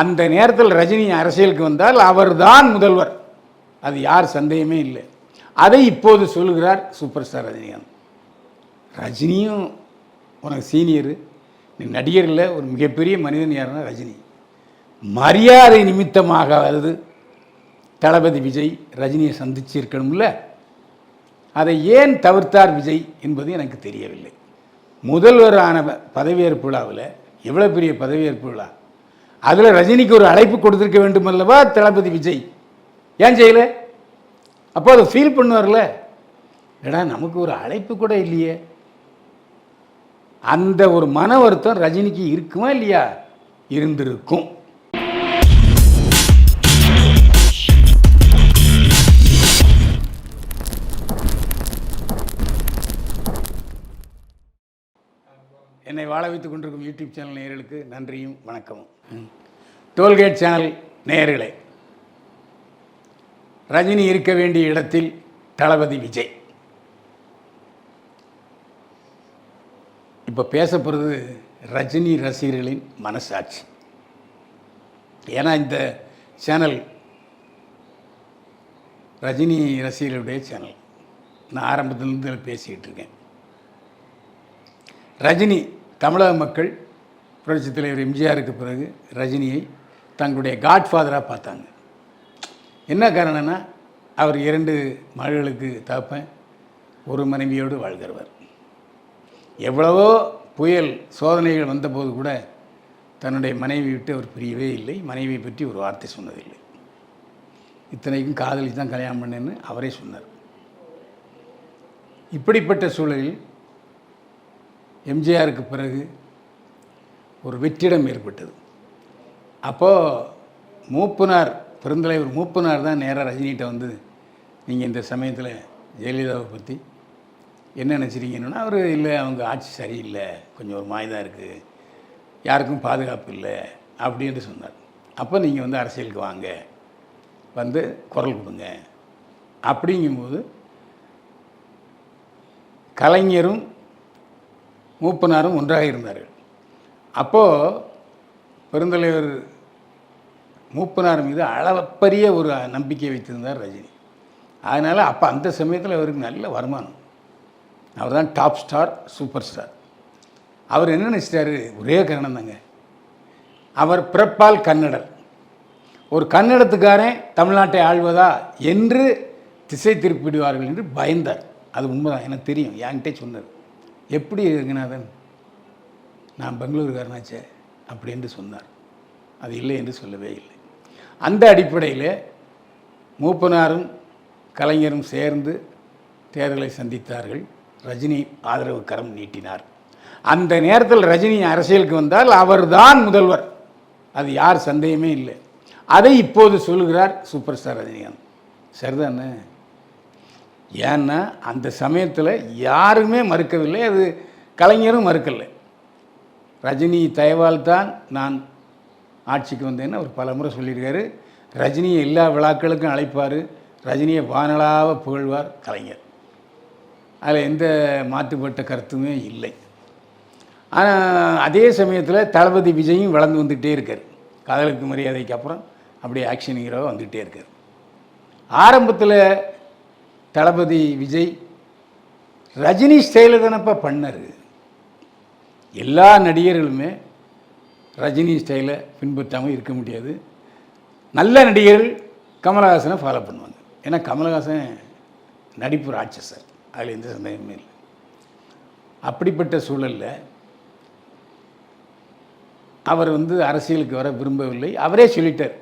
அந்த நேரத்தில் ரஜினி அரசியலுக்கு வந்தால் அவர்தான் முதல்வர், அது யார் சந்தேகமே இல்லை. அதை இப்போது சொல்லுகிறார் சூப்பர் ஸ்டார் ரஜினிகாந்த். ரஜினியும் உனக்கு சீனியரு, நீ நடிகரில் ஒரு மிகப்பெரிய மனிதன் யாருன்னா ரஜினி. மரியாதை நிமித்தமாகாது தளபதி விஜய் ரஜினியை சந்திச்சு இருக்கணும்ல, அதை ஏன் தவிர்த்தார் விஜய் என்பது எனக்கு தெரியவில்லை. முதல்வரான பதவியேற்பு விழாவில் எவ்வளோ பெரிய பதவியேற்பு விழா, அதில் ரஜினிக்கு ஒரு அழைப்பு கொடுத்துருக்க வேண்டும் அல்லவா தளபதி விஜய், ஏன் செய்யலை? அப்போ அதை ஃபீல் பண்ணுவார்ல, ஏடா நமக்கு ஒரு அழைப்பு கூட இல்லையே. அந்த ஒரு மன வருத்தம் ரஜினிக்கு இருக்குமா இல்லையா? இருந்திருக்கும். என்னை வாழ வைத்துக் கொண்டிருக்கும் யூடியூப் சேனல் நேயர்களுக்கு நன்றியும் வணக்கமும். டோல்கேட் சேனல் நேயர்களே, ரஜினி இருக்க வேண்டிய இடத்தில் தளபதி விஜய். இப்போ பேசப்படுறது ரஜினி ரசிகர்களின் மனசாட்சி. ஏன்னா இந்த சேனல் ரஜினி ரசிகர்களுடைய சேனல். நான் ஆரம்பத்திலிருந்து பேசிக்கிட்டு இருக்கேன். ரஜினி, தமிழக மக்கள் புரட்சித் தலைவர் எம்ஜிஆருக்கு பிறகு ரஜினியை தங்களுடைய காட்ஃபாதராக பார்த்தாங்க. என்ன காரணம்னா, அவர் 2 மகள்களுக்கு தகப்பன், ஒரு மனைவியோடு வாழ்கிறவர். எவ்வளவோ புயல் சோதனைகள் வந்தபோது கூட தன்னுடைய மனைவி விட்டு அவர் பிரியவே இல்லை. மனைவியை பற்றி ஒரு வார்த்தை சொன்னதில்லை. இத்தனைக்கும் காதலிச்சு தான் கல்யாணம் பண்ணேன்னு அவரே சொன்னார். இப்படிப்பட்ட சூழலில் எம்ஜிஆருக்கு பிறகு ஒரு வெற்றிடம் ஏற்பட்டது. அப்போது மூப்பனார், பெருந்தலைவர் மூப்பனார் தான் நேராக ரஜினிகிட்ட வந்து, நீங்கள் இந்த சமயத்தில் ஜெயலலிதாவை பற்றி என்ன நினச்சிருக்கீங்கன்னா, அவர் இல்லை, அவங்க ஆட்சி சரியில்லை, கொஞ்சம் ஒரு மாய்தான் இருக்குது, யாருக்கும் பாதுகாப்பு இல்லை அப்படின்னு சொன்னார். அப்போ நீங்கள் வந்து அரசியலுக்கு வாங்க, வந்து குரல் கொடுங்க அப்படிங்கும்போது கலைஞரும் மூப்பனாரும் ஒன்றாக இருந்தார்கள். அப்போது பெருந்தலைவர் மூப்பனார் மீது அளப்பரிய ஒரு நம்பிக்கை வைத்திருந்தார் ரஜினி. அதனால் அப்போ அந்த சமயத்தில் அவருக்கு நல்ல வருமானம். அவர் தான் டாப் ஸ்டார், சூப்பர் ஸ்டார். அவர் என்ன நினச்சிட்டாரு, ஒரே காரணம் தாங்க, அவர் பிறப்பால் கன்னடர், ஒரு கன்னடத்துக்காரன் தமிழ்நாட்டை ஆள்வதா என்று திசை திருப்பிடுவார்கள் என்று பயந்தார். அது உண்மைதான், எனக்கு தெரியும், என்கிட்டே சொன்னார். எப்படி ரங்கநாதன், நான் பெங்களூருக்காரனாச்சே அப்படி என்று சொன்னார். அது இல்லை என்று சொல்லவே இல்லை. அந்த அடிப்படையில் மூப்பனாரும் கலைஞரும் சேர்ந்து தேர்தலை சந்தித்தார்கள். ரஜினி ஆதரவு கரம் நீட்டினார். அந்த நேரத்தில் ரஜினி அரசியலுக்கு வந்தால் அவர்தான் முதல்வர், அது யார் சந்தேகமே இல்லை. அதை இப்போது சொல்லுகிறார் சூப்பர் ஸ்டார் ரஜினிகாந்த். சரிதானே? ஏன்னா அந்த சமயத்தில் யாருமே மறுக்கவில்லை, அது கலைஞரும் மறுக்கலை. ரஜினி தயவால் தான் நான் ஆட்சிக்கு வந்தேன்னு அவர் பல முறை சொல்லியிருக்காரு. ரஜினியை எல்லா விழாக்களுக்கும் அழைப்பார், ரஜினியை வானலாக புகழ்வார் கலைஞர். அதில் எந்த மாற்றுப்பட்ட கருத்துமே இல்லை. ஆனால் அதே சமயத்தில் தளபதி விஜயும் வளர்ந்து வந்துகிட்டே இருக்கார். காதலுக்கு மரியாதைக்கு அப்புறம் அப்படியே ஆக்ஷன் ஹீரோவாக வந்துகிட்டே இருக்கார். ஆரம்பத்தில் தளபதி விஜய் ரஜினி ஸ்டைலில் தானப்பா பண்ணார். எல்லா நடிகர்களுமே ரஜினி ஸ்டைலை பின்பற்றாமல் இருக்க முடியாது. நல்ல நடிகர்கள் கமலஹாசனை ஃபாலோ பண்ணுவாங்க. ஏன்னா கமலஹாசன் நடிப்பு ராட்சசர், அதில் எந்த சந்தேகமே இல்லை. அப்படிப்பட்ட சூழலில் அவர் வந்து அரசியலுக்கு வர விரும்பவில்லை. அவரே சொல்லிட்டார்,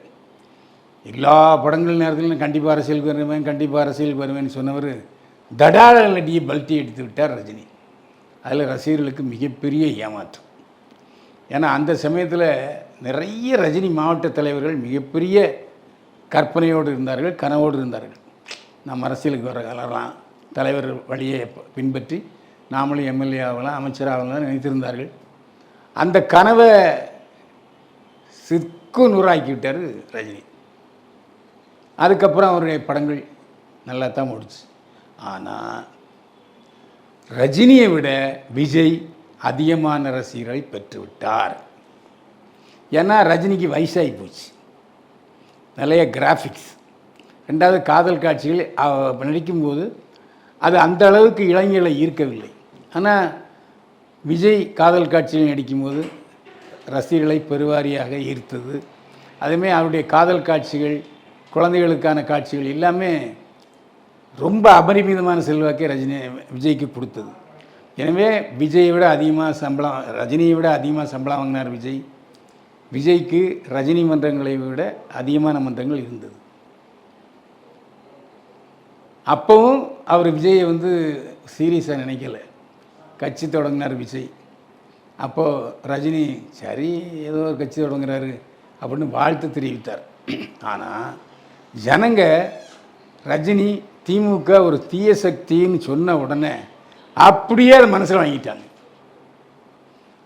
எல்லா படங்கள் நேரத்தில் நான் கண்டிப்பாக அரசியலுக்கு வருவேன், கண்டிப்பாக அரசியலுக்கு வருவேன்னு சொன்னவர் தடால நடியை பல்ட்டி எடுத்து விட்டார் ரஜினி. அதில் ரசிகர்களுக்கு மிகப்பெரிய ஏமாற்றம். ஏன்னா அந்த சமயத்தில் நிறைய ரஜினி மாவட்ட தலைவர்கள் மிகப்பெரிய கற்பனையோடு இருந்தார்கள், கனவோடு இருந்தார்கள். நாம் அரசியலுக்கு வரலாம், தலைவர் வழியை பின்பற்றி நாமளும் எம்எல்ஏ ஆகலாம், அமைச்சராகலாம் நினைத்திருந்தார்கள். அந்த கனவை சிற்கு நூறாக்கி விட்டார் ரஜினி. அதுக்கப்புறம் அவருடைய படங்கள் நல்லா தான் முடிச்சு. ஆனால் ரஜினியை விட விஜய் அதிகமான ரசிகர்களை பெற்றுவிட்டார். ஏன்னா ரஜினிக்கு வயசாகி போச்சு, நிறைய கிராஃபிக்ஸ். ரெண்டாவது காதல் காட்சிகள் நடிக்கும்போது அது அந்த அளவுக்கு இளைஞர்களை ஈர்க்கவில்லை. ஆனால் விஜய் காதல் காட்சியில் நடிக்கும்போது ரசிகர்களை பெருவாரியாக ஈர்த்தது. அதுமாதிரி அவருடைய காதல் காட்சிகள், குழந்தைகளுக்கான காட்சிகள் எல்லாமே ரொம்ப அபரிமிதமான செல்வாக்கை விஜய்க்கு கொடுத்தது. எனவே விஜயை விட அதிகமாக சம்பளம், ரஜினியை விட அதிகமாக சம்பளம் வாங்கினார் விஜய். விஜய்க்கு ரஜினி மன்றங்களை விட அதிகமான மன்றங்கள் இருந்தது. அப்போவும் அவர் விஜயை சீரியஸாக நினைக்கலை. கட்சி தொடங்கினார் விஜய். அப்போது ரஜினி சரி ஏதோ ஒரு கட்சி தொடங்குறாரு அப்படின்னு வாழ்த்து தெரிவித்தார். ஆனால் ஜனங்க ரஜினி திமுக ஒரு தீய சக்தின்னு சொன்ன உடனே அப்படியே அதை மனசில் வாங்கிட்டாங்க.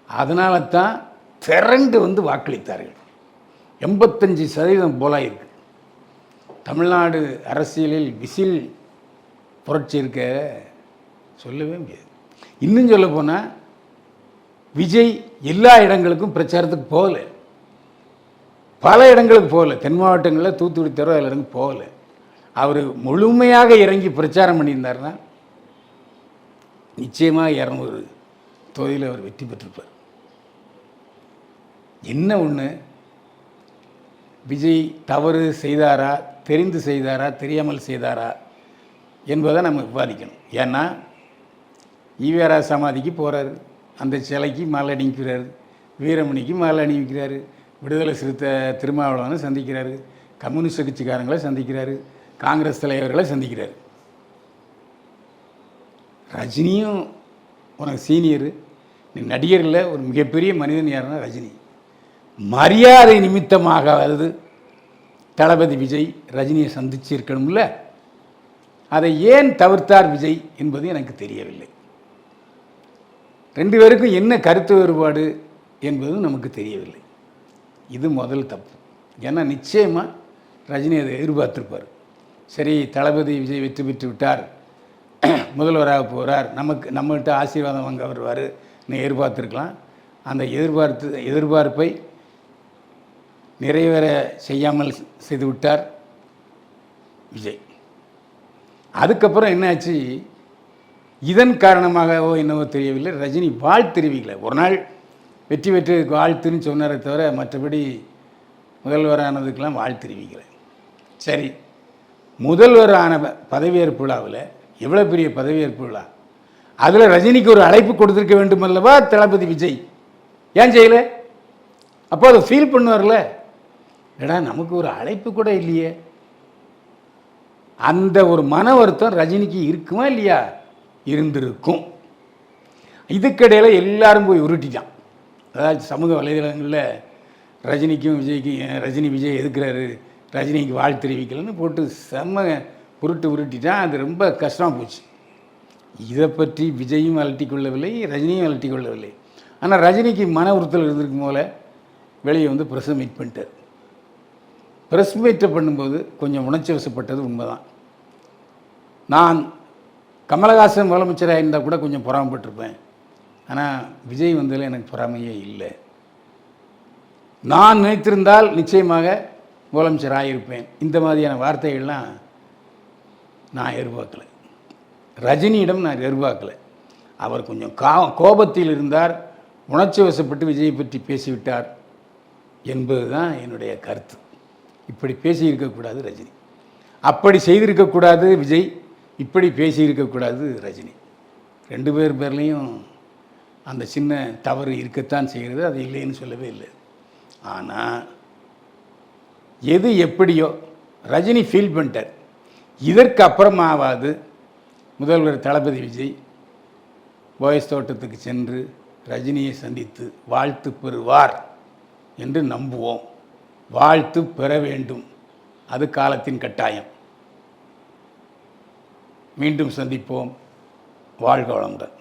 அதனால தான் திரண்டு வாக்களித்தார்கள். 85% போல இருக்கு. தமிழ்நாடு அரசியலில் விசில் புரட்சி இருக்க சொல்லவே முடியாது. இன்னும் சொல்ல போனால் விஜய் எல்லா இடங்களுக்கும் பிரச்சாரத்துக்கு போகல, பல இடங்களுக்கு போகல. தென் மாவட்டங்களில் தூத்துக்குடி தவிர அதில் இருந்து போகல. அவர் முழுமையாக இறங்கி பிரச்சாரம் பண்ணியிருந்தாருன்னா நிச்சயமாக 200 தொகுதியில் அவர் வெற்றி பெற்றிருப்பார். என்ன ஒன்று, விஜய் தவறு செய்தாரா, தெரிந்து செய்தாரா, தெரியாமல் செய்தாரா என்பதை நம்ம விவாதிக்கணும். ஏன்னா ஈவேரா சமாதிக்கு போகிறாரு, அந்த சிலைக்கு மாலை அணிவிக்கிறாரு, வீரமணிக்கு மாலை அணிவிக்கிறாரு, விடுதலை சிறுத்தை திருமாவளவனை சந்திக்கிறாரு, கம்யூனிஸ்ட் கட்சிக்காரங்களை சந்திக்கிறாரு, காங்கிரஸ் தலைவர்களை சந்திக்கிறார். ரஜினியும் உனக்கு சீனியரு, நீ நடிகரில் ஒரு மிகப்பெரிய மனிதன் யாருன்னா ரஜினி. மரியாதை நிமித்தமாக வருது தளபதி விஜய் ரஜினியை சந்திச்சு இருக்கணும்ல, அதை ஏன் தவிர்த்தார் விஜய் என்பது எனக்கு தெரியவில்லை. 2 பேருக்கும் என்ன கருத்து வேறுபாடு என்பது நமக்கு தெரியவில்லை. இது முதல் தப்பு. ஏன்னா நிச்சயமாக ரஜினி அதை எதிர்பார்த்திருப்பார். சரி, தளபதி விஜய் வெற்றி பெற்று விட்டார், முதல்வராக போகிறார், நம்மகிட்ட ஆசீர்வாதம் வாங்க வருவார், நீ எதிர்பார்த்துருக்கலாம். அந்த எதிர்பார்ப்பை நிறைவேற செய்யாமல் செய்து விட்டார் விஜய். அதுக்கப்புறம் என்னாச்சு, இதன் காரணமாகவோ என்னவோ தெரியவில்லை, ரஜினி வாழ்த்து தெரிவிக்கலை. ஒரு நாள் வெற்றி பெற்றதுக்கு வாழ்த்துன்னு சொன்னாரே தவிர மற்றபடி முதல்வரானதுக்கெல்லாம் வாழ்த்து தெரிவிக்கலை. சரி, முதல்வரான பதவியேற்பு விழாவில் எவ்வளோ பெரிய பதவியேற்பு விழா, அதில் ரஜினிக்கு ஒரு அழைப்பு கொடுத்துருக்க வேண்டும் அல்லவா தளபதி விஜய், ஏன் செய்யலை? அப்போ அதை ஃபீல் பண்ணுவார்ல, ஏடா நமக்கு ஒரு அழைப்பு கூட இல்லையே. அந்த ஒரு மன வருத்தம் ரஜினிக்கு இருக்குமா இல்லையா? இருந்திருக்கும். இதுக்கிடையில் எல்லாரும் போய் உருட்டிட்டான். அதாவது சமூக வலைதளங்களில் ரஜினிக்கும் விஜய்க்கும், ரஜினி விஜய் எதுக்குறாரு, ரஜினிக்கு வாழ்த்து தெரிவிக்கலன்னு போட்டு செம்ம உருட்டிட்டான். அது ரொம்ப கஷ்டமாக போச்சு. இதை பற்றி விஜயும் அலட்டி கொள்ளவில்லை, ரஜினியும் அலட்டி கொள்ளவில்லை. ஆனால் ரஜினிக்கு மன உறுத்தல் இருந்திருக்கும் போல வெளியே ப்ரெஸ் மீட் பண்ணிட்டார். ப்ரெஸ் மீட்டை பண்ணும்போது கொஞ்சம் உணர்ச்சி வசப்பட்டது உண்மைதான். நான் கமலஹாசன் முதலமைச்சராக இருந்தால் கூட கொஞ்சம் பொறாமப்பட்டிருப்பேன். ஆனால் விஜய் வந்ததில் எனக்கு பொறாமையே இல்லை. நான் நினைத்திருந்தால் நிச்சயமாக முதலமைச்சர் ஆகியிருப்பேன். இந்த மாதிரியான வார்த்தைகள்லாம் நான் எதிர்பார்க்கலை. ரஜினியிடம் நான் எதிர்பார்க்கலை. அவர் கொஞ்சம் கோபத்தில் இருந்தார், உணர்ச்சி வசப்பட்டு விஜயை பற்றி பேசிவிட்டார் என்பது தான் என்னுடைய கருத்து. இப்படி பேசியிருக்கக்கூடாது ரஜினி, அப்படி செய்திருக்கக்கூடாது விஜய், இப்படி பேசியிருக்கக்கூடாது ரஜினி. 2 பேர்லேயும் அந்த சின்ன தவறு இருக்கத்தான் செய்கிறது, அது இல்லைன்னு சொல்லவே இல்லை. ஆனால் எது எப்படியோ ரஜினி ஃபீல் பண்ணிட்டார். இதற்கு அப்புறமாவது முதல்வர் தளபதி விஜய் போயஸ் தோட்டத்துக்கு சென்று ரஜினியை சந்தித்து வாழ்த்து பெறுவார் என்று நம்புவோம். வாழ்த்து பெற வேண்டும், அது காலத்தின் கட்டாயம். மீண்டும் சந்திப்போம். வாழ்க வளமுடன்.